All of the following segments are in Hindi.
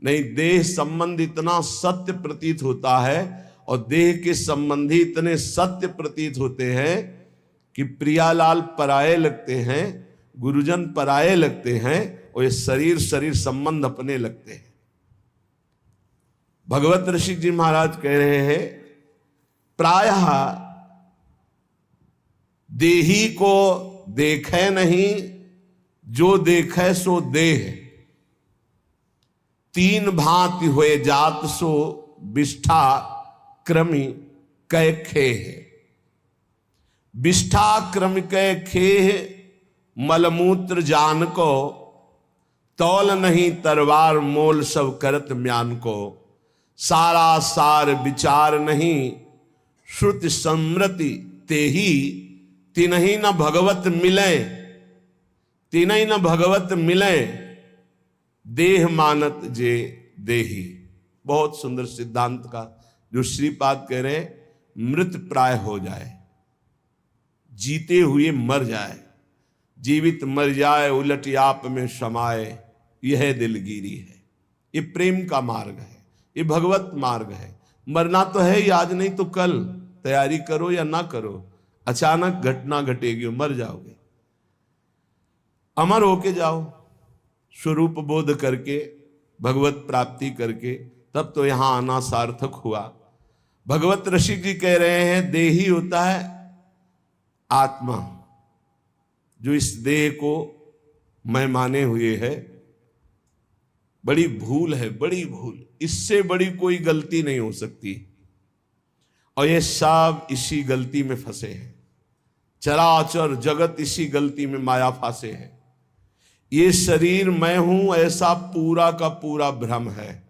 नहीं, देह संबंध इतना सत्य प्रतीत होता है और देह के संबंधी इतने सत्य प्रतीत होते हैं कि प्रियालाल पराये लगते हैं, गुरुजन पराये लगते हैं और ये शरीर शरीर संबंध अपने लगते हैं। भगवत ऋषि जी महाराज कह रहे हैं, प्रायः देही को देखे नहीं, जो देखे सो देह। तीन भांति हुए जात सो विष्ठा क्रमि कै खेह। विष्ठा क्रम कै खेह, मलमूत्र जान को, तौल नहीं तरवार मोल सब करत म्यान को। सारा सार विचार नहीं, श्रुति समृति तेही, तिन्ही न भगवत मिले, तिन्ही न भगवत मिले, देह मानत जे देही। बहुत सुंदर सिद्धांत का जो श्रीपाद कह रहे, मृत प्राय हो जाए, जीते हुए मर जाए, जीवित मर जाए, उलट आप में समाये, यह दिलगिरी है। ये प्रेम का मार्ग है, ये भगवत मार्ग है। मरना तो है ही, आज नहीं तो कल, तैयारी करो या ना करो, अचानक घटना घटेगी और मर जाओगे। अमर होके जाओ, स्वरूप बोध करके, भगवत प्राप्ति करके, तब तो यहां आना सार्थक हुआ। भगवत ऋषि जी कह रहे हैं, देही होता है आत्मा, जो इस देह को मैं माने हुए है। बड़ी भूल है, बड़ी भूल, इससे बड़ी कोई गलती नहीं हो सकती। और ये सब इसी गलती में फंसे हैं, चराचर जगत इसी गलती में माया फांसे है। ये शरीर मैं हूं ऐसा पूरा का पूरा भ्रम है,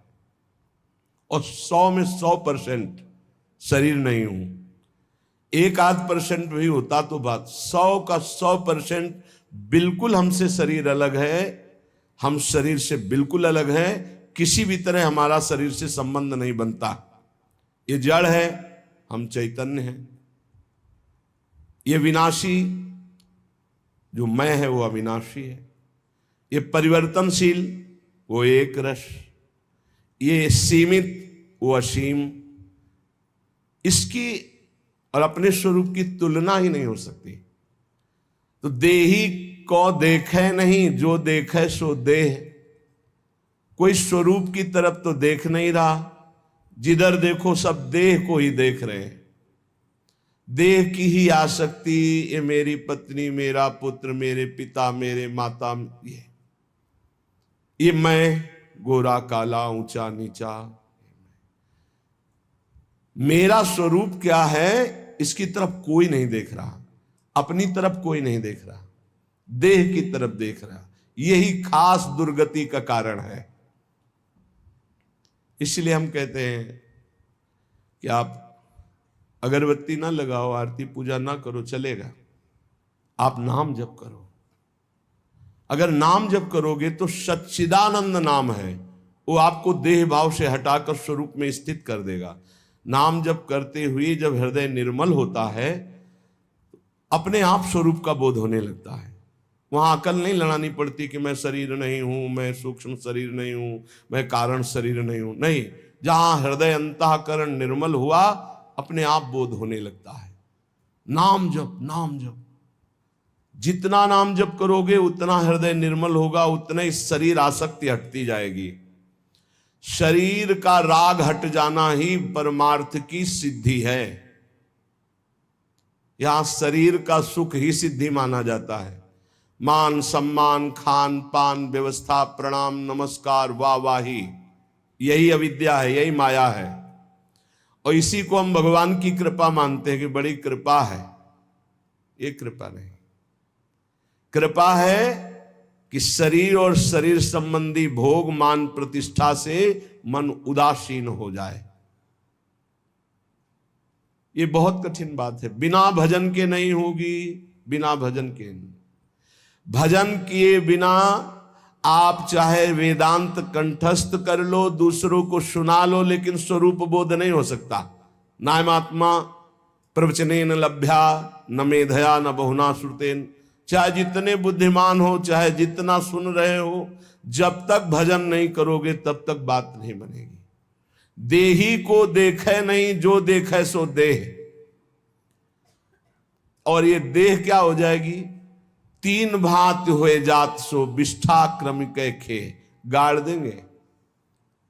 और 100 में 100% शरीर नहीं हूं। 1-8% भी होता तो बात, 100 का 100% बिल्कुल हमसे शरीर अलग है, हम शरीर से बिल्कुल अलग हैं। किसी भी तरह हमारा शरीर से संबंध नहीं बनता। ये जड़ है, हम चैतन्य हैं। ये विनाशी जो मैं है वो अविनाशी है। ये परिवर्तनशील वो एक रस, ये सीमित वो असीम। इसकी और अपने स्वरूप की तुलना ही नहीं हो सकती। तो देही को देखे नहीं, जो देखे सो देह। कोई स्वरूप की तरफ तो देख नहीं रहा, जिधर देखो सब देह को ही देख रहे हैं। देह की ही आसक्ति, ये मेरी पत्नी, मेरा पुत्र, मेरे पिता, मेरे माता, ये मैं, गोरा काला, ऊंचा नीचा। मेरा स्वरूप क्या है, इसकी तरफ कोई नहीं देख रहा, अपनी तरफ कोई नहीं देख रहा, देह की तरफ देख रहा। यही खास दुर्गति का कारण है। इसलिए हम कहते हैं कि आप अगरबत्ती ना लगाओ, आरती पूजा ना करो, चलेगा, आप नाम जप करो। अगर नाम जप करोगे तो सच्चिदानंद नाम है, वो आपको देह भाव से हटाकर स्वरूप में स्थित कर देगा। नाम जप करते हुए जब हृदय निर्मल होता है, अपने आप स्वरूप का बोध होने लगता है। वहां अकल नहीं लड़ानी पड़ती कि मैं शरीर नहीं हूं, मैं सूक्ष्म शरीर नहीं हूं, मैं कारण शरीर नहीं हूं। नहीं, जहां हृदय अंतःकरण निर्मल हुआ, अपने आप बोध होने लगता है। नाम जप, नाम जप, जितना नाम जप करोगे उतना हृदय निर्मल होगा, उतना ही शरीर आसक्ति हटती जाएगी। शरीर का राग हट जाना ही परमार्थ की सिद्धि है। यहां शरीर का सुख ही सिद्धि माना जाता है। मान सम्मान, खान पान, व्यवस्था, प्रणाम, नमस्कार, वाहवाही, यही अविद्या है, यही माया है। और इसी को हम भगवान की कृपा मानते हैं कि बड़ी कृपा है। ये कृपा नहीं, कृपा है कि शरीर और शरीर संबंधी भोग, मान, प्रतिष्ठा से मन उदासीन हो जाए। ये बहुत कठिन बात है। बिना भजन के नहीं होगी, बिना भजन के नहीं। भजन किए बिना आप चाहे वेदांत कंठस्थ कर लो, दूसरों को सुना लो, लेकिन स्वरूप बोध नहीं हो सकता। नायमात्मा प्रवचनेन लभ्या न मेधया न बहुना श्रुतेन। चाहे जितने बुद्धिमान हो, चाहे जितना सुन रहे हो, जब तक भजन नहीं करोगे तब तक बात नहीं बनेगी। देही को देखे नहीं, जो देखे सो देह। और ये देह क्या हो जाएगी? तीन भांत हुए जात सो विष्ठा क्रमिक खे। गाड़ देंगे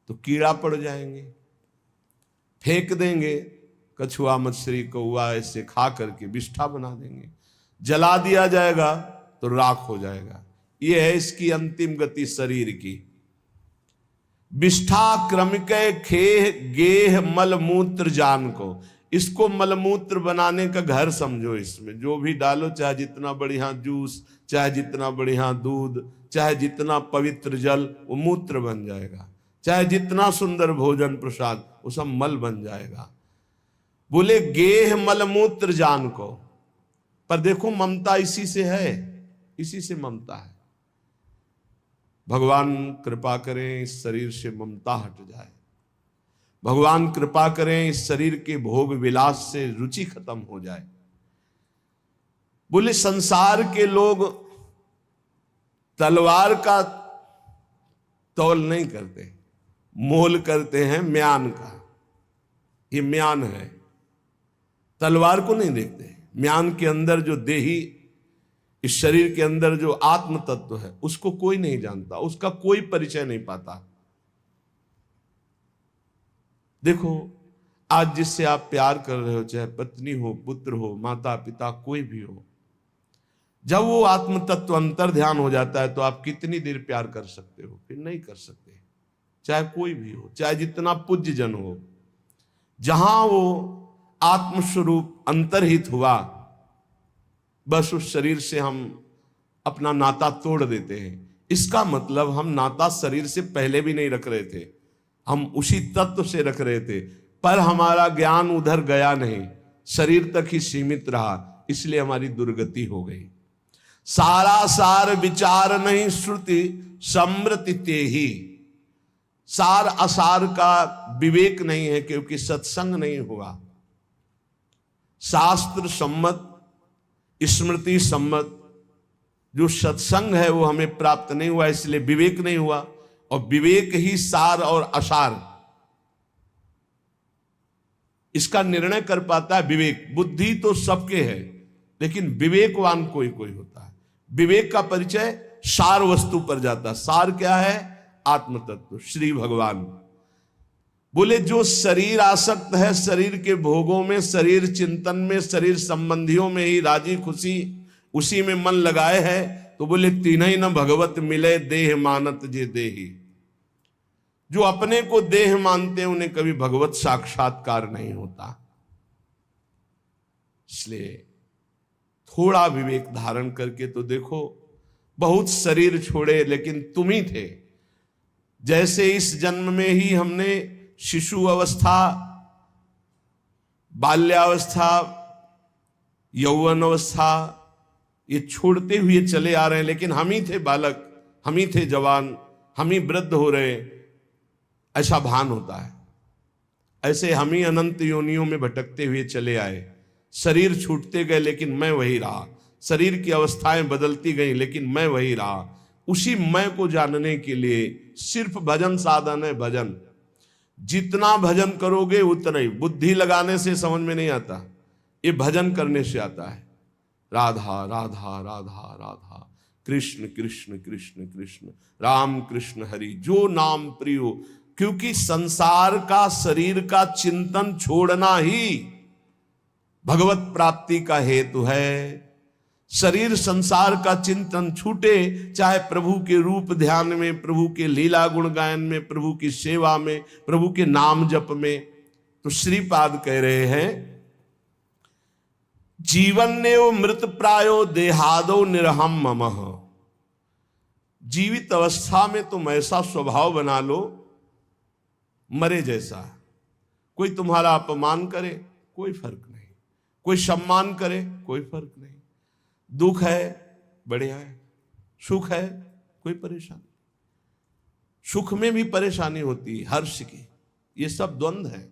तो कीड़ा पड़ जाएंगे, फेंक देंगे कछुआ मछली कौआ ऐसे खा करके विष्ठा बना देंगे, जला दिया जाएगा तो राख हो जाएगा। ये है इसकी अंतिम गति शरीर की। विष्ठा क्रमिक खेह गेह मलमूत्र जान को। इसको मलमूत्र बनाने का घर समझो। इसमें जो भी डालो, चाहे जितना बढ़िया जूस, चाहे जितना बढ़िया दूध, चाहे जितना पवित्र जल, वो मूत्र बन जाएगा। चाहे जितना सुंदर भोजन प्रसाद, वो सब मल बन जाएगा। बोले गेह मलमूत्र जान को। पर देखो ममता इसी से है, इसी से ममता है। भगवान कृपा करें इस शरीर से ममता हट जाए। भगवान कृपा करें इस शरीर के भोग विलास से रुचि खत्म हो जाए। बोले संसार के लोग तलवार का तौल नहीं करते, मोल करते हैं म्यान का। ये म्यान है, तलवार को नहीं देखते। म्यान के अंदर जो देही, इस शरीर के अंदर जो आत्म तत्व है, उसको कोई नहीं जानता, उसका कोई परिचय नहीं पाता। देखो आज जिससे आप प्यार कर रहे हो, चाहे पत्नी हो, पुत्र हो, माता पिता, कोई भी हो, जब वो आत्म तत्व अंतर ध्यान हो जाता है तो आप कितनी देर प्यार कर सकते हो? फिर नहीं कर सकते। चाहे कोई भी हो, चाहे जितना पूज्य जन हो, जहां वो आत्मस्वरूप अंतर्हित हुआ, बस उस शरीर से हम अपना नाता तोड़ देते हैं। इसका मतलब हम नाता शरीर से पहले भी नहीं रख रहे थे, हम उसी तत्व से रख रहे थे, पर हमारा ज्ञान उधर गया नहीं, शरीर तक ही सीमित रहा, इसलिए हमारी दुर्गति हो गई। सारा सार विचार नहीं श्रुति समृति ते ही। सार असार का विवेक नहीं है, क्योंकि सत्संग नहीं हुआ। शास्त्र सम्मत, स्मृति सम्मत जो सत्संग है वो हमें प्राप्त नहीं हुआ, इसलिए विवेक नहीं हुआ। और विवेक ही सार और असार, इसका निर्णय कर पाता है विवेक। बुद्धि तो सबके है, लेकिन विवेकवान कोई कोई होता है। विवेक का परिचय सार वस्तु पर जाता। सार क्या है? आत्म तत्व, श्री भगवान। बोले जो शरीर आसक्त है, शरीर के भोगों में, शरीर चिंतन में, शरीर संबंधियों में ही राजी खुशी उसी में मन लगाए है, तो बोले तीनही न भगवत मिले देह मानत जे देही। जो अपने को देह मानते हैं उन्हें कभी भगवत साक्षात्कार नहीं होता। इसलिए थोड़ा विवेक धारण करके तो देखो, बहुत शरीर छोड़े लेकिन तुम ही थे। जैसे इस जन्म में ही हमने शिशु अवस्था, बाल्यावस्था, यौवन अवस्था, ये छोड़ते हुए चले आ रहे हैं, लेकिन हम ही थे बालक, हम ही थे जवान, हम ही वृद्ध हो रहे, ऐसा भान होता है। ऐसे हम ही अनंत योनियों में भटकते हुए चले आए। शरीर छूटते गए लेकिन मैं वही रहा, शरीर की अवस्थाएं बदलती गई लेकिन मैं वही रहा। उसी मैं को जानने के लिए सिर्फ भजन साधन है। भजन जितना भजन करोगे उतना ही। बुद्धि लगाने से समझ में नहीं आता, ये भजन करने से आता है। राधा राधा राधा राधा, कृष्ण कृष्ण कृष्ण कृष्ण, राम कृष्ण हरि, जो नाम प्रियो। क्योंकि संसार का, शरीर का चिंतन छोड़ना ही भगवत प्राप्ति का हेतु है। शरीर संसार का चिंतन छूटे, चाहे प्रभु के रूप ध्यान में, प्रभु के लीला गुण गायन में, प्रभु की सेवा में, प्रभु के नाम जप में। तो श्रीपाद कह रहे हैं, जीवन ने वो मृत प्रायो देहादो निरहम ममः। जीवित अवस्था में तुम ऐसा स्वभाव बना लो मरे जैसा। कोई तुम्हारा अपमान करे कोई फर्क नहीं, कोई सम्मान करे कोई फर्क नहीं। दुख है बढ़िया है, सुख है कोई परेशानी, सुख में भी परेशानी होती है, हर्ष की, ये सब द्वंद्व है।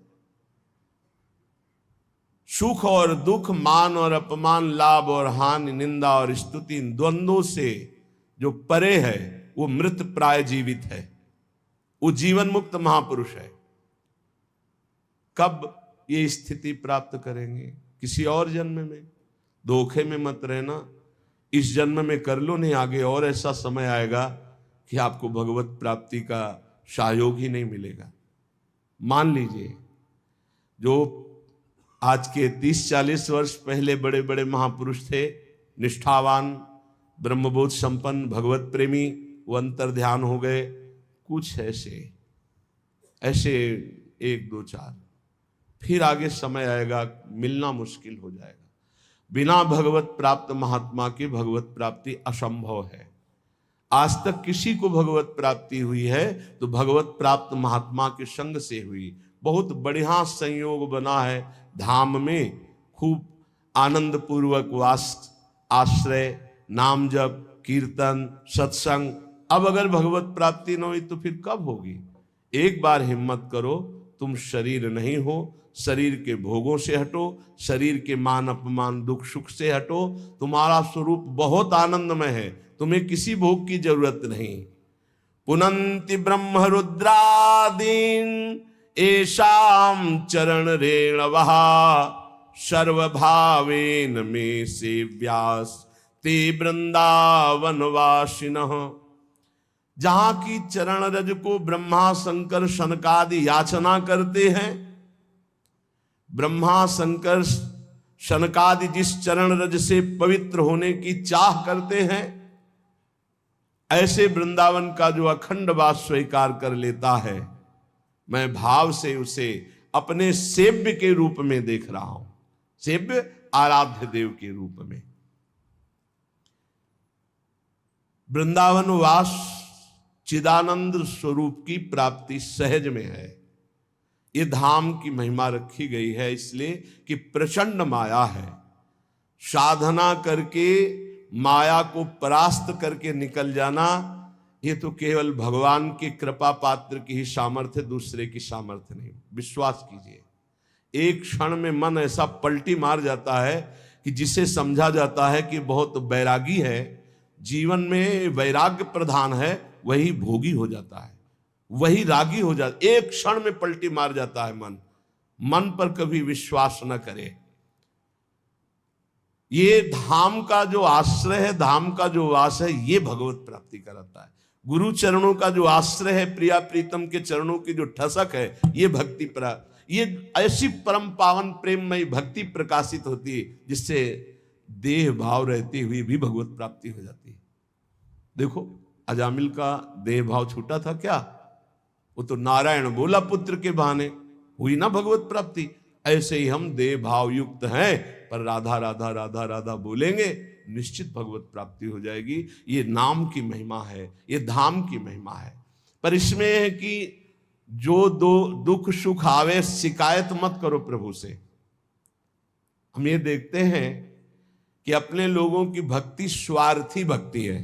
सुख और दुख, मान और अपमान, लाभ और हानि, निंदा और स्तुति, इन द्वंद्वों से जो परे है वो मृत प्राय जीवित है, वो जीवन मुक्त महापुरुष है। कब ये स्थिति प्राप्त करेंगे? किसी और जन्म में। धोखे में मत रहना, इस जन्म में कर लो, नहीं आगे और ऐसा समय आएगा कि आपको भगवत प्राप्ति का सहयोग ही नहीं मिलेगा। मान लीजिए, जो आज के 30-40 वर्ष पहले बड़े बड़े महापुरुष थे, निष्ठावान, ब्रह्मबोध संपन्न, भगवत प्रेमी, वो अंतर ध्यान हो गए। कुछ ऐसे 1, 2, 4, फिर आगे समय आएगा, मिलना मुश्किल हो जाएगा। बिना भगवत प्राप्त महात्मा की भगवत प्राप्ति असंभव है। आज तक किसी को भगवत प्राप्ति हुई है तो भगवत प्राप्त महात्मा के संग से हुई। बहुत बढ़िया संयोग बना है, धाम में खूब आनंद पूर्वक वास, आश्रय, नाम जप, कीर्तन, सत्संग। अब अगर भगवत प्राप्ति न हुई तो फिर कब होगी? एक बार हिम्मत करो, तुम शरीर नहीं हो, शरीर के भोगों से हटो, शरीर के मान अपमान दुख सुख से हटो। तुम्हारा स्वरूप बहुत आनंदमय है, तुम्हें किसी भोग की जरूरत नहीं। पुनंति ब्रह्म रुद्रादीन एषाम चरण रेणवः सर्वभावेन मे सेव्यास ते वृंदावन वासिनः। जहां की चरण रज को ब्रह्मा शंकर शनकादि याचना करते हैं, ब्रह्मा शंकर शनकादि जिस चरण रज से पवित्र होने की चाह करते हैं, ऐसे वृंदावन का जो अखंड वास स्वीकार कर लेता है, मैं भाव से उसे अपने सेव्य के रूप में देख रहा हूं, सेव्य आराध्य देव के रूप में। वृंदावन वास चिदानंद स्वरूप की प्राप्ति सहज में है। ये धाम की महिमा रखी गई है इसलिए कि प्रचंड माया है। साधना करके माया को परास्त करके निकल जाना, ये तो केवल भगवान की कृपा पात्र की ही सामर्थ्य, दूसरे की सामर्थ्य नहीं। विश्वास कीजिए, एक क्षण में मन ऐसा पलटी मार जाता है कि जिसे समझा जाता है कि बहुत वैरागी है, जीवन में वैराग्य प्रधान है, वही भोगी हो जाता है, वही रागी हो जाता है। एक क्षण में पलटी मार जाता है मन। मन पर कभी विश्वास न करे। ये धाम का जो आश्रय है, धाम का जो वास है, ये भगवत प्राप्ति कराता है। गुरु चरणों का जो आश्रय है, प्रिया प्रीतम के चरणों की जो ठसक है, ये भक्ति ये ऐसी परम पावन प्रेममयी भक्ति प्रकाशित होती है जिससे देह भाव रहते हुए भी भगवत प्राप्ति हो जाती है। देखो, अजामिल का देह भाव छूटा था क्या? वो तो नारायण बोला पुत्र के बहाने, हुई ना भगवत प्राप्ति। ऐसे ही हम देह भाव युक्त हैं, पर राधा राधा राधा राधा बोलेंगे, निश्चित भगवत प्राप्ति हो जाएगी। ये नाम की महिमा है, ये धाम की महिमा है। पर इसमें है कि जो दुख सुख आवे, शिकायत मत करो प्रभु से। हम ये देखते हैं कि अपने लोगों की भक्ति स्वार्थी भक्ति है।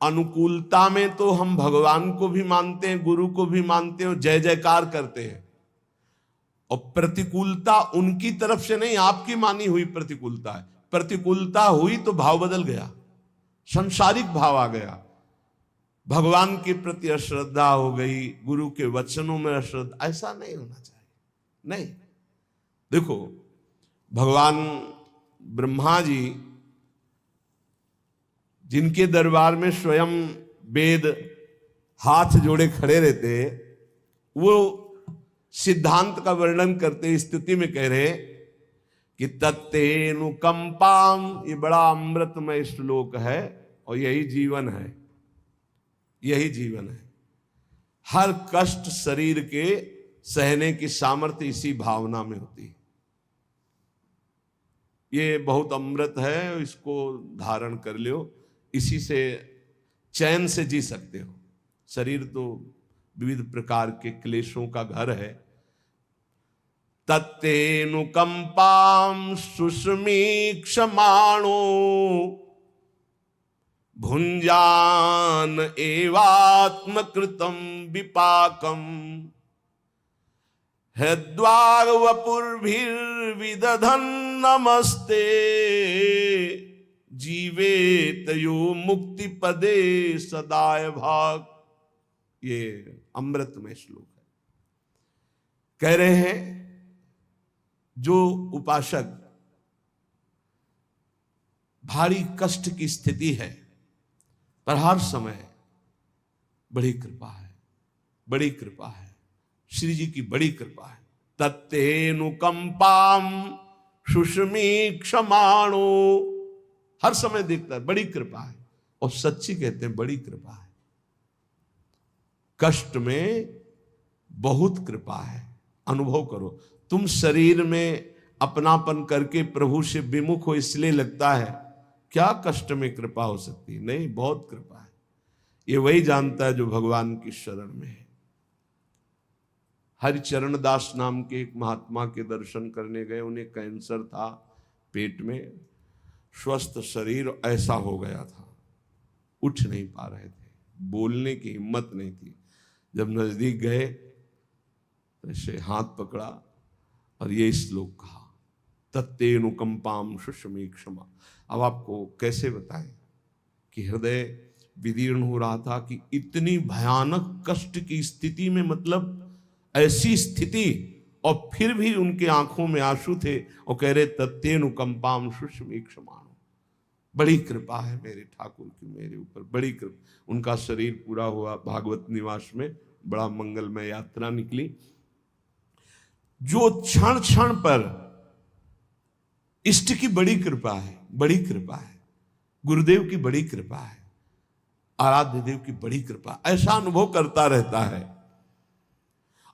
अनुकूलता में तो हम भगवान को भी मानते हैं, गुरु को भी मानते हैं, जय जयकार करते हैं, और प्रतिकूलता उनकी तरफ से नहीं, आपकी मानी हुई प्रतिकूलता है। प्रतिकूलता हुई तो भाव बदल गया, संसारिक भाव आ गया, भगवान के प्रति अश्रद्धा हो गई, गुरु के वचनों में अश्रद्धा। ऐसा नहीं होना चाहिए। नहीं, देखो, भगवान ब्रह्मा जी जिनके दरबार में स्वयं वेद हाथ जोड़े खड़े रहते, वो सिद्धांत का वर्णन करते स्तुति में कह रहे कि तत्तेनुकंपाम, ये बड़ा अमृतमय श्लोक है और यही जीवन है, यही जीवन है। हर कष्ट शरीर के सहने की सामर्थ्य इसी भावना में होती है। ये बहुत अमृत है, इसको धारण कर लो, इसी से चैन से जी सकते हो। शरीर तो विविध प्रकार के क्लेशों का घर है। तत्तेनुकंपाम सुस्मीक्षमाणो भुंजान एवात्मकृतं विपाकम हृद्वार वपुर्भिर्विदधन् नमस्ते जीवेत यो मुक्ति पदे सदाय भाग। ये अमृत में श्लोक है। कह रहे हैं जो उपासक भारी कष्ट की स्थिति है पर हर समय बड़ी कृपा है, बड़ी कृपा है, श्री जी की बड़ी कृपा है। तत्तेनुकंपाम सुषमी क्षमाणो, हर समय देखता है बड़ी कृपा है। और सच्ची कहते हैं बड़ी कृपा है। कष्ट में बहुत कृपा है, अनुभव करो। तुम शरीर में अपनापन करके प्रभु से विमुख हो इसलिए लगता है क्या कष्ट में कृपा हो सकती है? नहीं, बहुत कृपा है। ये वही जानता है जो भगवान की शरण में है। हरिचरण दास नाम के एक महात्मा के दर्शन करने गए। उन्हें कैंसर था पेट में, स्वस्थ शरीर ऐसा हो गया था, उठ नहीं पा रहे थे, बोलने की हिम्मत नहीं थी। जब नजदीक गए तो ऐसे हाथ पकड़ा और ये श्लोक कहा, तत्तेनुकंपाम सुषमी क्षमा। अब आपको कैसे बताएं कि हृदय विदीर्ण हो रहा था कि इतनी भयानक कष्ट की स्थिति में, मतलब ऐसी स्थिति, और फिर भी उनके आंखों में आंसू थे और कह रहे तत्तेनुकंपाम सुषमी क्षमा। बड़ी कृपा है मेरे ठाकुर की मेरे ऊपर, बड़ी कृपा। उनका शरीर पूरा हुआ, भागवत निवास में बड़ा मंगलमय यात्रा निकली। जो क्षण क्षण पर इष्ट की बड़ी कृपा है, बड़ी कृपा है, गुरुदेव की बड़ी कृपा है, आराध्य देव की बड़ी कृपा, ऐसा अनुभव करता रहता है।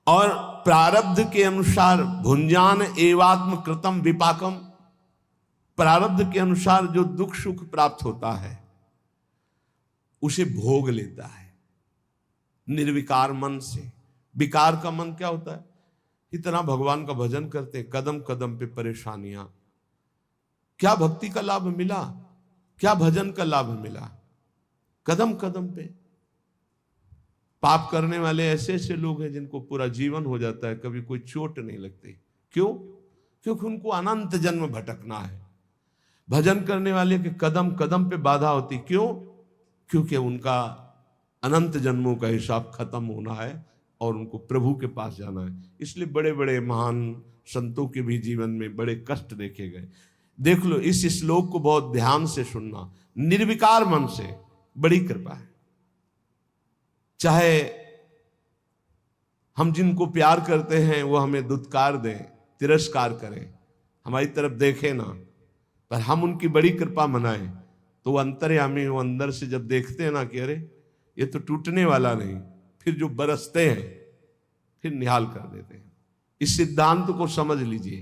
और प्रारब्ध के अनुसार भुंजान एवात्म कृतम विपाकम, प्रारब्ध के अनुसार जो दुख सुख प्राप्त होता है उसे भोग लेता है निर्विकार मन से। विकार का मन क्या होता है? इतना भगवान का भजन करते, कदम कदम पे परेशानियां। क्या भक्ति का लाभ मिला? क्या भजन का लाभ मिला? कदम कदम पे पाप करने वाले ऐसे ऐसे लोग हैं जिनको पूरा जीवन हो जाता है, कभी कोई चोट नहीं लगती। क्यों? क्योंकि उनको अनंत जन्म भटकना है। भजन करने वाले के कदम कदम पे बाधा होती। क्यों? क्योंकि उनका अनंत जन्मों का हिसाब खत्म होना है और उनको प्रभु के पास जाना है। इसलिए बड़े बड़े महान संतों के भी जीवन में बड़े कष्ट देखे गए। देख लो, इस श्लोक को बहुत ध्यान से सुनना। निर्विकार मन से बड़ी कृपा है। चाहे हम जिनको प्यार करते हैं वो हमें दुत्कार दें, तिरस्कार करें, हमारी तरफ देखें ना, पर हम उनकी बड़ी कृपा मनाएं, तो वो अंतर्यामी, वो अंदर से जब देखते हैं ना कि अरे ये तो टूटने वाला नहीं, फिर जो बरसते हैं फिर निहाल कर देते हैं। इस सिद्धांत को समझ लीजिए।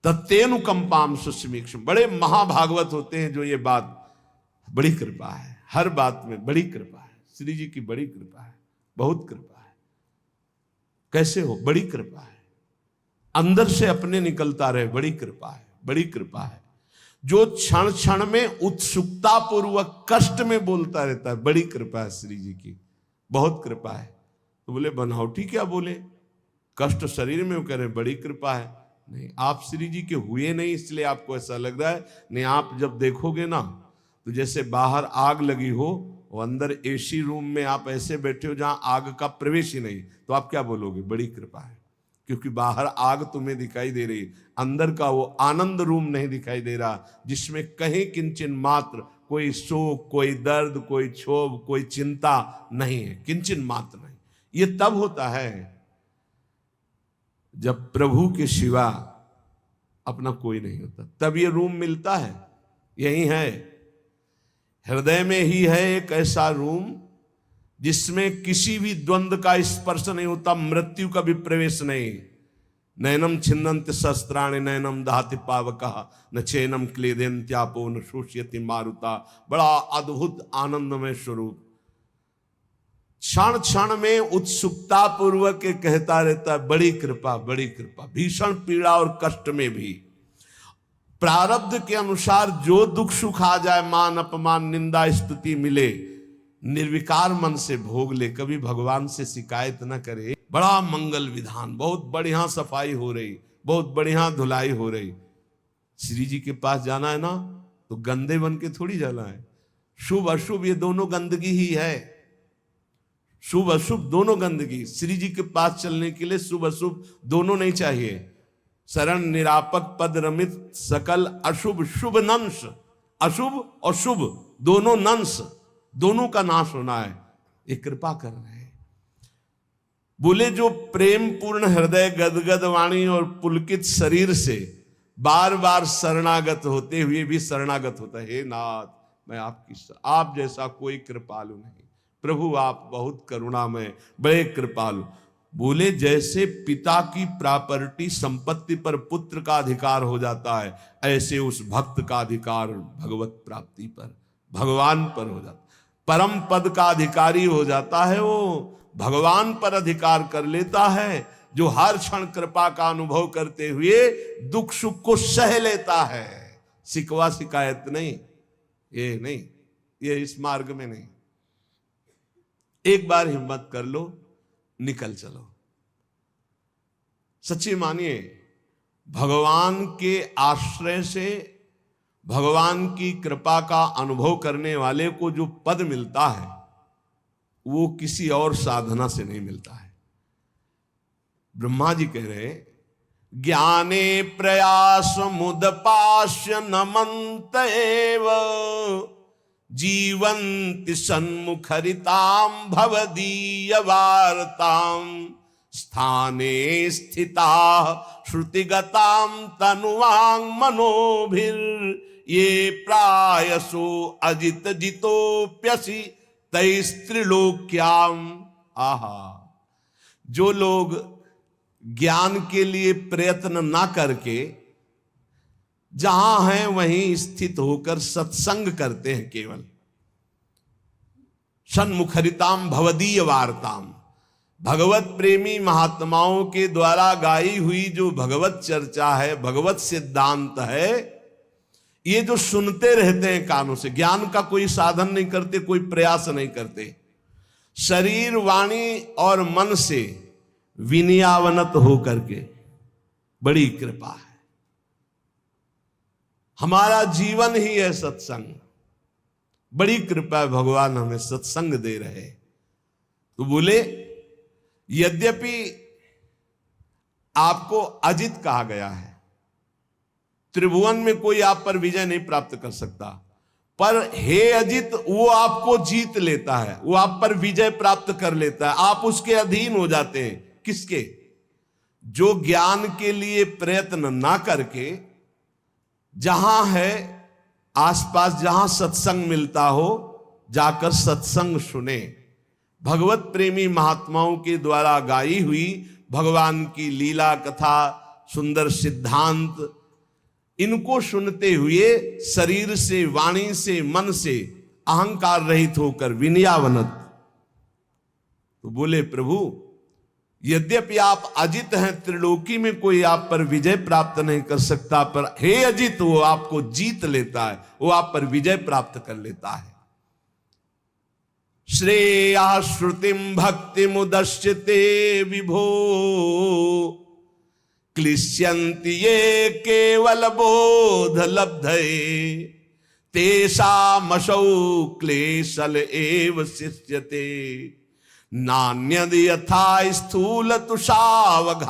तत्तेनुकंपाम सुषमीक्षम, बड़े महाभागवत होते हैं जो ये बात, बड़ी कृपा है, हर बात में बड़ी कृपा है। श्री जी की बड़ी कृपा है, बहुत कृपा है। कैसे हो? बड़ी कृपा है, अंदर से अपने निकलता रहे, बड़ी कृपा है, बड़ी कृपा है। जो क्षण क्षण में उत्सुकता पूर्वक कष्ट में बोलता रहता है, बड़ी कृपा है श्री जी की, बहुत कृपा है। तो बोले बनावटी क्या बोले, कष्ट शरीर में, वो कह रहे बड़ी कृपा है। नहीं, आप श्री जी के हुए नहीं इसलिए आपको ऐसा लग रहा है। नहीं, आप जब देखोगे ना तो जैसे बाहर आग लगी हो और अंदर एसी रूम में आप ऐसे बैठे हो जहां आग का प्रवेश ही नहीं, तो आप क्या बोलोगे? बड़ी कृपा है। क्योंकि बाहर आग तुम्हें दिखाई दे रही, अंदर का वो आनंद रूम नहीं दिखाई दे रहा, जिसमें कहीं किंचन मात्र कोई शोक, कोई दर्द, कोई क्षोभ, कोई चिंता नहीं है, किंचन मात्र नहीं। ये तब होता है जब प्रभु के सिवा अपना कोई नहीं होता, तब ये रूम मिलता है। यही है, हृदय में ही है एक ऐसा रूम जिसमें किसी भी द्वंद्व का स्पर्श नहीं होता, मृत्यु का भी प्रवेश नहीं। नैनम छिन्नन्त शस्त्राणि नैनम दहति पावकः न चैनम क्लेदन्त्यापो न शोष्यति मारुता। बड़ा अद्भुत आनंदमय स्वरूप, क्षण क्षण में उत्सुकता पूर्वक कहता रहता है बड़ी कृपा, बड़ी कृपा। भीषण पीड़ा और कष्ट में भी प्रारब्ध के अनुसार जो दुख सुख आ जाए, मान अपमान निंदा स्तुति मिले, निर्विकार मन से भोग ले, कभी भगवान से शिकायत न करे। बड़ा मंगल विधान, बहुत बढ़िया सफाई हो रही, बहुत बढ़िया धुलाई हो रही। श्री जी के पास जाना है ना तो गंदे बन के थोड़ी जाना है। शुभ अशुभ ये दोनों गंदगी ही है, शुभ अशुभ दोनों गंदगी। श्री जी के पास चलने के लिए शुभ अशुभ दोनों नहीं चाहिए। शरण निरापक पद रमित सकल अशुभ शुभ नंश, अशुभ और शुभ दोनों नंश, दोनों का नाश होना है, ये कृपा कर रहे हैं। बोले जो प्रेम पूर्ण हृदय गदगद वाणी और पुलकित शरीर से बार बार शरणागत होते हुए भी शरणागत होता है, हे नाथ मैं आपकी, आप जैसा कोई कृपालु नहीं प्रभु, आप बहुत करुणामय, बड़े कृपालु। बोले जैसे पिता की प्रॉपर्टी संपत्ति पर पुत्र का अधिकार हो जाता है, ऐसे उस भक्त का अधिकार भगवत प्राप्ति पर, भगवान पर हो जाता, परम पद का अधिकारी हो जाता है, वो भगवान पर अधिकार कर लेता है, जो हर क्षण कृपा का अनुभव करते हुए दुख सुख को सह लेता है, शिकवा शिकायत नहीं, ये नहीं, ये इस मार्ग में नहीं। एक बार हिम्मत कर लो, निकल चलो। सच्ची मानिए, भगवान के आश्रय से भगवान की कृपा का अनुभव करने वाले को जो पद मिलता है वो किसी और साधना से नहीं मिलता है। ब्रह्मा जी कह रहे ज्ञाने प्रयास मुदपाश्य नमन्त एव जीवन्ति सन्मुखरितां भवदीय वार्तां स्थाने स्थिता श्रुतिगतां तनुवां मनोभिर ये प्रायसो अजित जितोप्यसि तैस्त्रिलोक्याम। आहा, जो लोग ज्ञान के लिए प्रयत्न ना करके जहां हैं वहीं स्थित होकर सत्संग करते हैं, केवल सन्मुखरिताम भवदीय वार्ताम, भगवत प्रेमी महात्माओं के द्वारा गाई हुई जो भगवत चर्चा है, भगवत सिद्धांत है, ये जो सुनते रहते हैं कानों से, ज्ञान का कोई साधन नहीं करते, कोई प्रयास नहीं करते, शरीर वाणी और मन से विनयावनत होकर के, बड़ी कृपा है। हमारा जीवन ही है सत्संग, बड़ी कृपा है, भगवान हमें सत्संग दे रहे। तो बोले यद्यपि आपको अजित कहा गया है, त्रिभुवन में कोई आप पर विजय नहीं प्राप्त कर सकता, पर हे अजित वो आपको जीत लेता है, वो आप पर विजय प्राप्त कर लेता है, आप उसके अधीन हो जाते हैं। किसके? जो ज्ञान के लिए प्रयत्न ना करके जहां है आसपास, जहां सत्संग मिलता हो, जाकर सत्संग सुने, भगवत प्रेमी महात्माओं के द्वारा गाई हुई भगवान की लीला कथा, सुंदर सिद्धांत, इनको सुनते हुए शरीर से, वाणी से, मन से अहंकार रहित होकर विनयावनत। तो बोले प्रभु यद्यपि आप अजित हैं, त्रिलोकी में कोई आप पर विजय प्राप्त नहीं कर सकता, पर हे अजित वो आपको जीत लेता है, वो आप पर विजय प्राप्त कर लेता है। श्रेया श्रुतिम भक्ति मुदश्चिते विभो क्लिश्यन्ति ये केवल बोध लब्धये तेषामसौ क्लेशल एव शिष्यते नान्यद यथा स्थूल तुषावघातिनाम।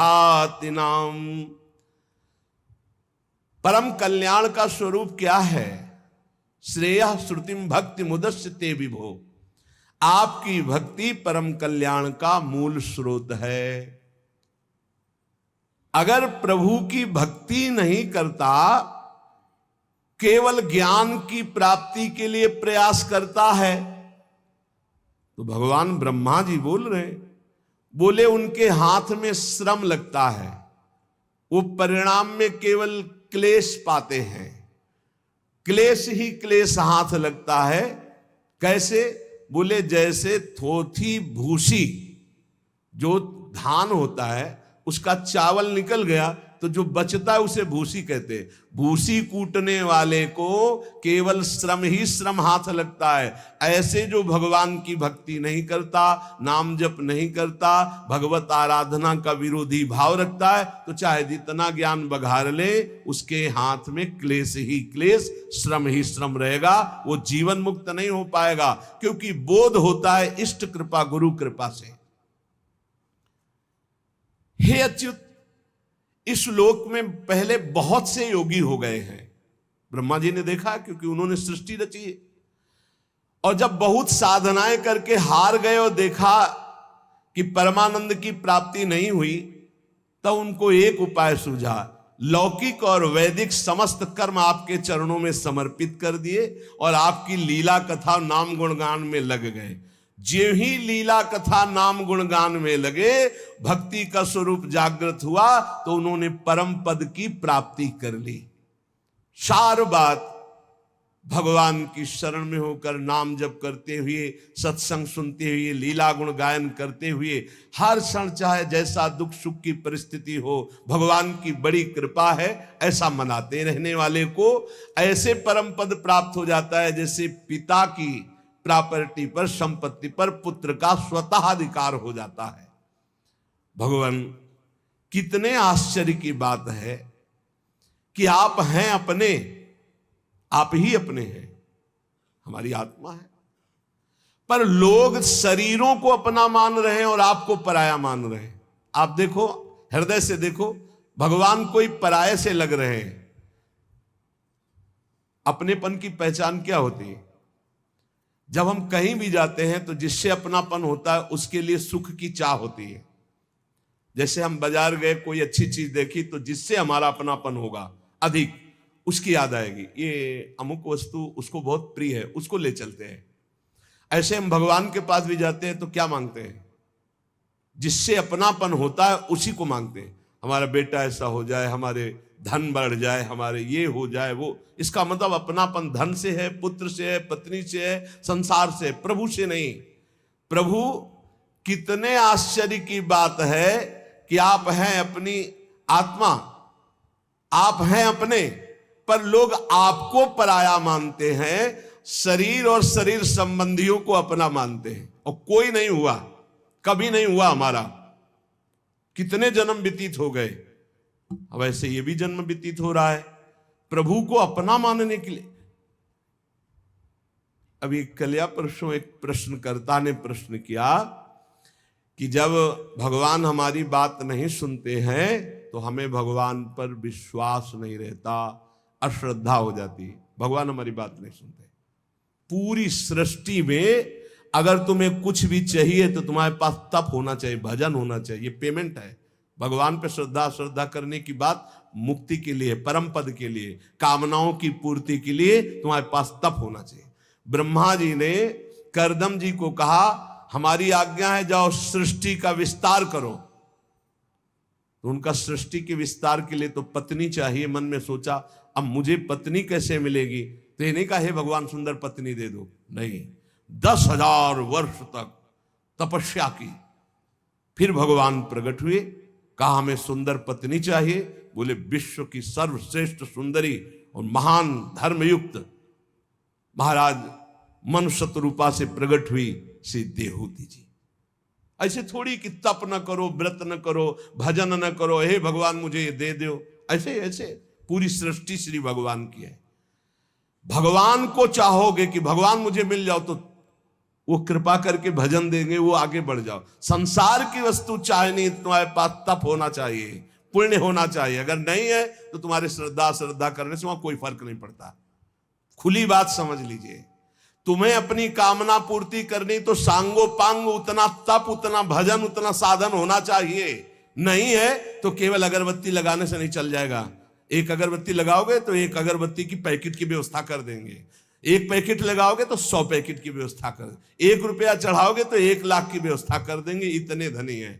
परम कल्याण का स्वरूप क्या है? श्रेया श्रुतिम भक्ति मुदश्चिते विभो, आपकी भक्ति परम कल्याण का मूल स्रोत है। अगर प्रभु की भक्ति नहीं करता, केवल ज्ञान की प्राप्ति के लिए प्रयास करता है, तो भगवान ब्रह्मा जी बोल रहे, बोले उनके हाथ में श्रम लगता है, वो परिणाम में केवल क्लेश पाते हैं, क्लेश ही क्लेश हाथ लगता है। कैसे? बोले जैसे थोथी भूसी, जो धान होता है उसका चावल निकल गया तो जो बचता है उसे भूसी कहते हैं। भूसी कूटने वाले को केवल श्रम ही श्रम हाथ लगता है। ऐसे जो भगवान की भक्ति नहीं करता, नाम जप नहीं करता, भगवत आराधना का विरोधी भाव रखता है, तो चाहे जितना ज्ञान बघार ले, उसके हाथ में क्लेश ही क्लेश, श्रम ही श्रम रहेगा। वो जीवन मुक्त नहीं हो पाएगा, क्योंकि बोध होता है इष्ट कृपा, गुरु कृपा से। हे अच्युत, इस लोक में पहले बहुत से योगी हो गए हैं। ब्रह्मा जी ने देखा, क्योंकि उन्होंने सृष्टि रची है। और जब बहुत साधनाएं करके हार गए और देखा कि परमानंद की प्राप्ति नहीं हुई, तब उनको एक उपाय सूझा। लौकिक और वैदिक समस्त कर्म आपके चरणों में समर्पित कर दिए और आपकी लीला कथा नाम गुणगान में लग गए। जो ही लीला कथा नाम गुणगान में लगे, भक्ति का स्वरूप जागृत हुआ, तो उन्होंने परम पद की प्राप्ति कर ली। सार बात भगवान की शरण में होकर नाम जप करते हुए, सत्संग सुनते हुए, लीला गुण गायन करते हुए, हर क्षण चाहे जैसा दुख सुख की परिस्थिति हो, भगवान की बड़ी कृपा है ऐसा मनाते रहने वाले को ऐसे परम पद प्राप्त हो जाता है, जैसे पिता की प्रॉपर्टी पर, संपत्ति पर पुत्र का स्वतः अधिकार हो जाता है। भगवान, कितने आश्चर्य की बात है कि आप हैं अपने, आप ही अपने हैं, हमारी आत्मा है, पर लोग शरीरों को अपना मान रहे हैं और आपको पराया मान रहे हैं। आप देखो, हृदय से देखो, भगवान कोई पराये से लग रहे हैं। अपनेपन की पहचान क्या होती है? जब हम कहीं भी जाते हैं तो जिससे अपनापन होता है उसके लिए सुख की चाह होती है। जैसे हम बाजार गए, कोई अच्छी चीज देखी, तो जिससे हमारा अपनापन होगा अधिक, उसकी याद आएगी, ये अमुक वस्तु उसको बहुत प्रिय है, उसको ले चलते हैं। ऐसे हम भगवान के पास भी जाते हैं तो क्या मांगते हैं? जिससे अपनापन होता है उसी को मांगते हैं। हमारा बेटा ऐसा हो जाए, हमारे धन बढ़ जाए, हमारे ये हो जाए, वो। इसका मतलब अपनापन धन से है, पुत्र से है, पत्नी से है, संसार से, प्रभु से नहीं। प्रभु, कितने आश्चर्य की बात है कि आप हैं अपनी आत्मा, आप हैं अपने, पर लोग आपको पराया मानते हैं, शरीर और शरीर संबंधियों को अपना मानते हैं। और कोई नहीं हुआ, कभी नहीं हुआ हमारा। कितने जन्म व्यतीत हो गए, अब ऐसे ये भी जन्म व्यतीत हो रहा है प्रभु को अपना मानने के लिए। अभी कल्या परसों एक प्रश्नकर्ता ने प्रश्न किया कि जब भगवान हमारी बात नहीं सुनते हैं तो हमें भगवान पर विश्वास नहीं रहता, अश्रद्धा हो जाती है। भगवान हमारी बात नहीं सुनते। पूरी सृष्टि में अगर तुम्हें कुछ भी चाहिए तो तुम्हारे पास तप होना चाहिए, भजन होना चाहिए, पेमेंट है। भगवान पे श्रद्धा करने की बात मुक्ति के लिए, परम पद के लिए, कामनाओं की पूर्ति के लिए तुम्हारे पास तप होना चाहिए। ब्रह्मा जी ने करदम जी को कहा, हमारी आज्ञा है जाओ सृष्टि का विस्तार करो। तो उनका सृष्टि के विस्तार के लिए तो पत्नी चाहिए। मन में सोचा, अब मुझे पत्नी कैसे मिलेगी? तो ये नहीं कहा हे भगवान सुंदर पत्नी दे दो, नहीं, 10,000 वर्ष तक तपस्या की। फिर भगवान प्रकट हुए, कहा हमें सुंदर पत्नी चाहिए। बोले विश्व की सर्वश्रेष्ठ सुंदरी और महान धर्मयुक्त महाराज मनुष्य रूपा से प्रकट हुई श्री देहूति जी। ऐसे थोड़ी कि तप न करो, व्रत न करो, भजन न करो, हे भगवान मुझे ये दे दो, ऐसे ऐसे पूरी सृष्टि श्री भगवान की है। भगवान को चाहोगे कि भगवान मुझे मिल जाओ तो वो कृपा करके भजन देंगे, वो आगे बढ़ जाओ। संसार की वस्तु चाहनी, तुम्हारे पास तप होना चाहिए, पुण्य होना चाहिए। अगर नहीं है तो तुम्हारे श्रद्धा करने से वहां कोई फर्क नहीं पड़ता। खुली बात समझ लीजिए, तुम्हें अपनी कामना पूर्ति करनी तो सांगो पांग उतना तप, उतना भजन, उतना साधन होना चाहिए। नहीं है तो केवल अगरबत्ती लगाने से नहीं चल जाएगा। एक अगरबत्ती लगाओगे तो एक अगरबत्ती की पैकेट की व्यवस्था कर देंगे, एक पैकेट लगाओगे तो 100 पैकेट की व्यवस्था कर देंगे, 1 रुपया चढ़ाओगे तो 1 लाख की व्यवस्था कर देंगे। इतने धनी हैं।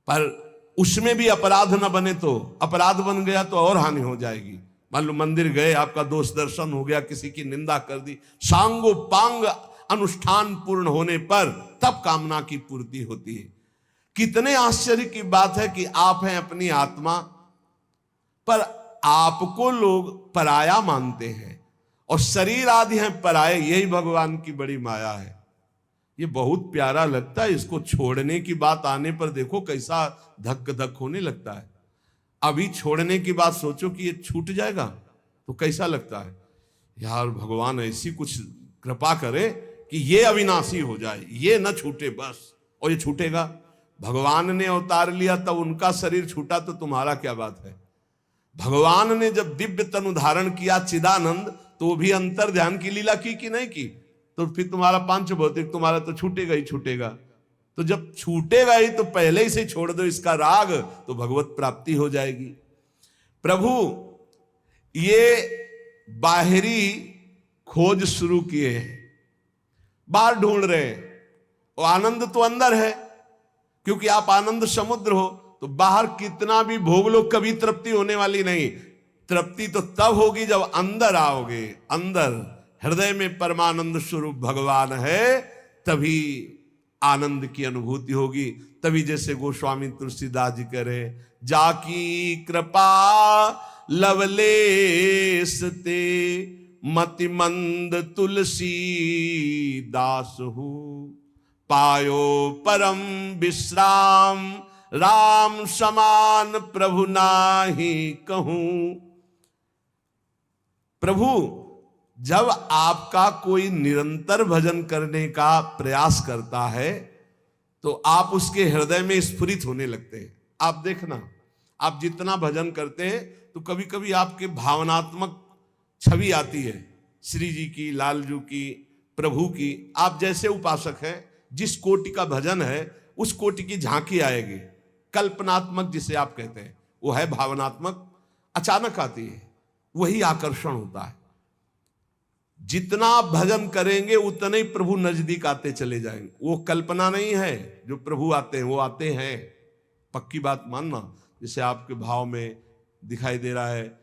पर उसमें भी अपराध न बने तो, अपराध बन गया तो और हानि हो जाएगी। मान लो मंदिर गए, आपका दोष दर्शन हो गया, किसी की निंदा कर दी, सांगो पांग अनुष्ठान पूर्ण होने पर तब कामना की पूर्ति होती है। कितने आश्चर्य की बात है कि आप हैं अपनी आत्मा, पर आपको लोग पराया मानते हैं और शरीर आदि हैं पराये, यही भगवान की बड़ी माया है। ये बहुत प्यारा लगता है। इसको छोड़ने की बात आने पर देखो कैसा धक धक होने लगता है। अभी छोड़ने की बात सोचो कि ये छूट जाएगा तो कैसा लगता है। यार भगवान ऐसी कुछ कृपा करे कि ये अविनाशी हो जाए, ये न छूटे बस। और ये छूटेगा। भगवान ने अवतार लिया तब उनका शरीर छूटा तो तुम्हारा क्या बात है। भगवान ने जब दिव्य तनु धारण किया चिदानंद, तो वो भी अंतर ध्यान की लीला की कि नहीं की। तो फिर तुम्हारा पांच भौतिक तुम्हारा तो छूटेगा ही छूटेगा। तो जब छूटेगा ही तो पहले ही से छोड़ दो इसका राग, तो भगवत प्राप्ति हो जाएगी। प्रभु ये बाहरी खोज शुरू किए हैं, बाहर ढूंढ रहे हैं। और आनंद तो अंदर है, क्योंकि आप आनंद समुद्र हो। तो बाहर कितना भी भोग लो कभी तृप्ति होने वाली नहीं। तृप्ति तो तब होगी जब अंदर आओगे। अंदर हृदय में परमानंद स्वरूप भगवान है, तभी आनंद की अनुभूति होगी। तभी जैसे गोस्वामी तुलसीदास जी कह रहे, जाकी कृपा लवलेश ते मति मंद तुलसी दास हु, पायो परम विश्राम राम समान प्रभु नाही कहूं। प्रभु जब आपका कोई निरंतर भजन करने का प्रयास करता है तो आप उसके हृदय में स्फुरित होने लगते हैं। आप देखना, आप जितना भजन करते हैं तो कभी कभी आपके भावनात्मक छवि आती है, श्री जी की, लालजू की, प्रभु की। आप जैसे उपासक हैं, जिस कोटि का भजन है उस कोटि की झांकी आएगी। कल्पनात्मक जिसे आप कहते हैं वो है भावनात्मक, अचानक आती है, वही आकर्षण होता है। जितना आप भजन करेंगे उतने ही प्रभु नजदीक आते चले जाएंगे। वो कल्पना नहीं है, जो प्रभु आते हैं वो आते हैं। पक्की बात मानना। जैसे आपके भाव में दिखाई दे रहा है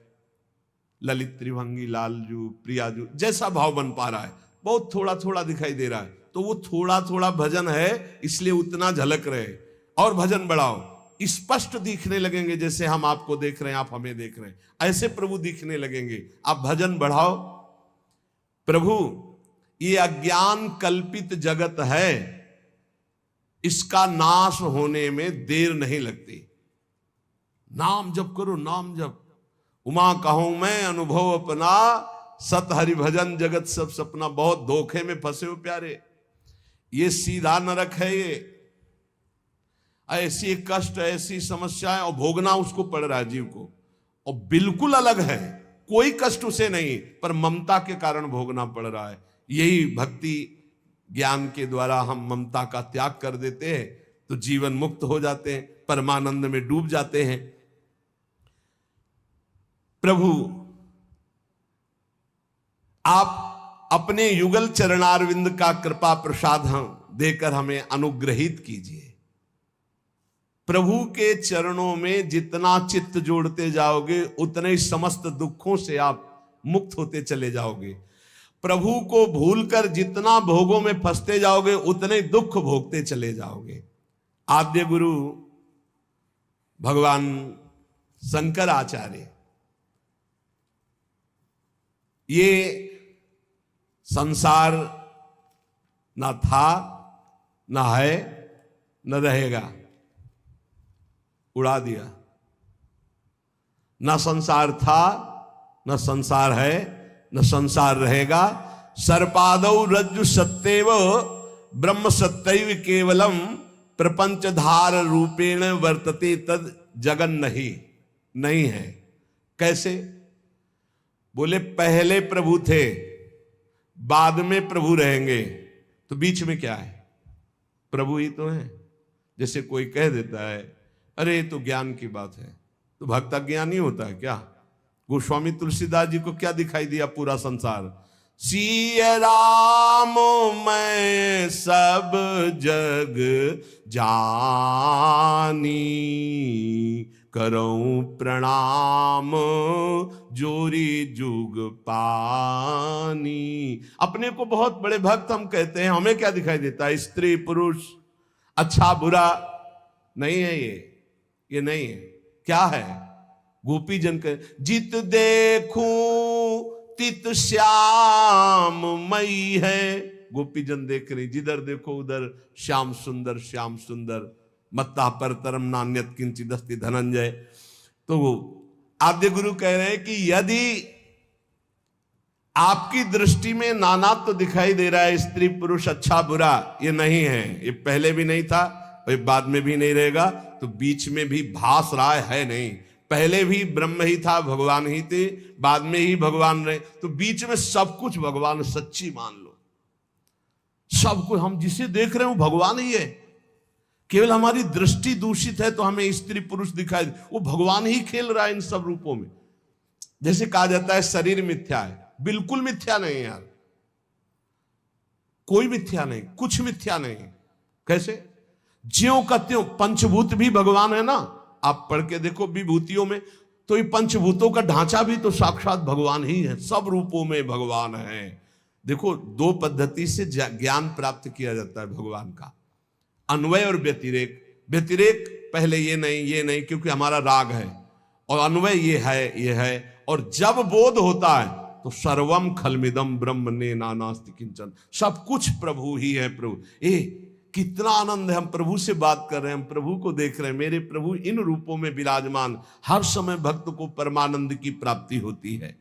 ललित त्रिभंगी, लालजू, प्रियाजू, जैसा भाव बन पा रहा है, बहुत थोड़ा थोड़ा दिखाई दे रहा है, तो वो थोड़ा थोड़ा भजन है, इसलिए उतना झलक रहे। और भजन बढ़ाओ, स्पष्ट दिखने लगेंगे। जैसे हम आपको देख रहे हैं, आप हमें देख रहे हैं, ऐसे प्रभु दिखने लगेंगे। आप भजन बढ़ाओ। प्रभु ये अज्ञान कल्पित जगत है, इसका नाश होने में देर नहीं लगती। नाम जप करो, नाम जप। उमा कहूं मैं अनुभव अपना, सत हरि भजन जगत सब सपना। बहुत धोखे में फंसे हो प्यारे, ये सीधा नरक है। ये ऐसी कष्ट, ऐसी समस्याएं, और भोगना उसको पड़ रहा है जीव को। और बिल्कुल अलग है, कोई कष्ट उसे नहीं, पर ममता के कारण भोगना पड़ रहा है। यही भक्ति ज्ञान के द्वारा हम ममता का त्याग कर देते हैं तो जीवन मुक्त हो जाते हैं, परमानंद में डूब जाते हैं। प्रभु आप अपने युगल चरणारविंद का कृपा प्रसाद देकर हमें अनुग्रहित कीजिए। प्रभु के चरणों में जितना चित्त जोड़ते जाओगे उतने ही समस्त दुखों से आप मुक्त होते चले जाओगे। प्रभु को भूलकर जितना भोगों में फंसते जाओगे उतने ही दुख भोगते चले जाओगे। आद्य गुरु भगवान शंकराचार्य ये संसार न था, न है, न रहेगा, उड़ा दिया। न संसार था, न संसार है, न संसार रहेगा। सर्पादौ रज्जु सत्येव ब्रह्म सत्यैव केवलम प्रपंचधार रूपेण वर्तते तद जगन नहीं है। कैसे? बोले पहले प्रभु थे, बाद में प्रभु रहेंगे, तो बीच में क्या है? प्रभु ही तो है। जैसे कोई कह देता है अरे ये तो ज्ञान की बात है, तो भक्त अज्ञानी होता है क्या? गोस्वामी तुलसीदास जी को क्या दिखाई दिया पूरा संसार? सिय राम मैं सब जग जानी, करऊं प्रणाम जोरी जुग पानी। अपने को बहुत बड़े भक्त हम कहते हैं, हमें क्या दिखाई देता है? स्त्री पुरुष, अच्छा बुरा नहीं है, ये नहीं है। क्या है? गोपी जन के जित देखूं तित श्याम मई है। गोपी जन देख रही, जिधर देखो उधर श्याम सुंदर श्याम सुंदर, मत्ता पर तरम नान्यत किंचित अस्ति धनंजय। तो आद्य गुरु कह रहे हैं कि यदि आपकी दृष्टि में नानात्व तो दिखाई दे रहा है, स्त्री पुरुष अच्छा बुरा, ये नहीं है, ये पहले भी नहीं था और बाद में भी नहीं रहेगा, तो बीच में भी भास रहा है नहीं। पहले भी ब्रह्म ही था, भगवान ही थे, बाद में ही भगवान रहे, तो बीच में सब कुछ भगवान सच्ची मान लो। सब कुछ हम जिसे देख रहे हो भगवान ही है, केवल हमारी दृष्टि दूषित है तो हमें स्त्री पुरुष दिखाई, वो भगवान ही खेल रहा है इन सब रूपों में। जैसे कहा जाता है शरीर मिथ्या है, बिल्कुल मिथ्या नहीं है यार, कोई मिथ्या नहीं, कुछ मिथ्या नहीं। कैसे? ज्यों का त्यों, पंचभूत भी भगवान है ना, आप पढ़ के देखो विभूतियों में, तो ये पंचभूतों का ढांचा भी तो साक्षात भगवान ही है, सब रूपों में भगवान है। देखो दो पद्धति से ज्ञान प्राप्त किया जाता है भगवान का, अन्वय और व्यतिरेक। व्यतिरेक पहले ये नहीं क्योंकि हमारा राग है, और अन्वय ये है, और जब बोध होता है तो सर्वम खलमिदम ब्रह्म ने नानास्ति किंचन, सब कुछ प्रभु ही है। प्रभु कितना आनंद है, हम प्रभु से बात कर रहे हैं, हम प्रभु को देख रहे हैं, मेरे प्रभु इन रूपों में विराजमान, हर समय भक्त को परमानंद की प्राप्ति होती है।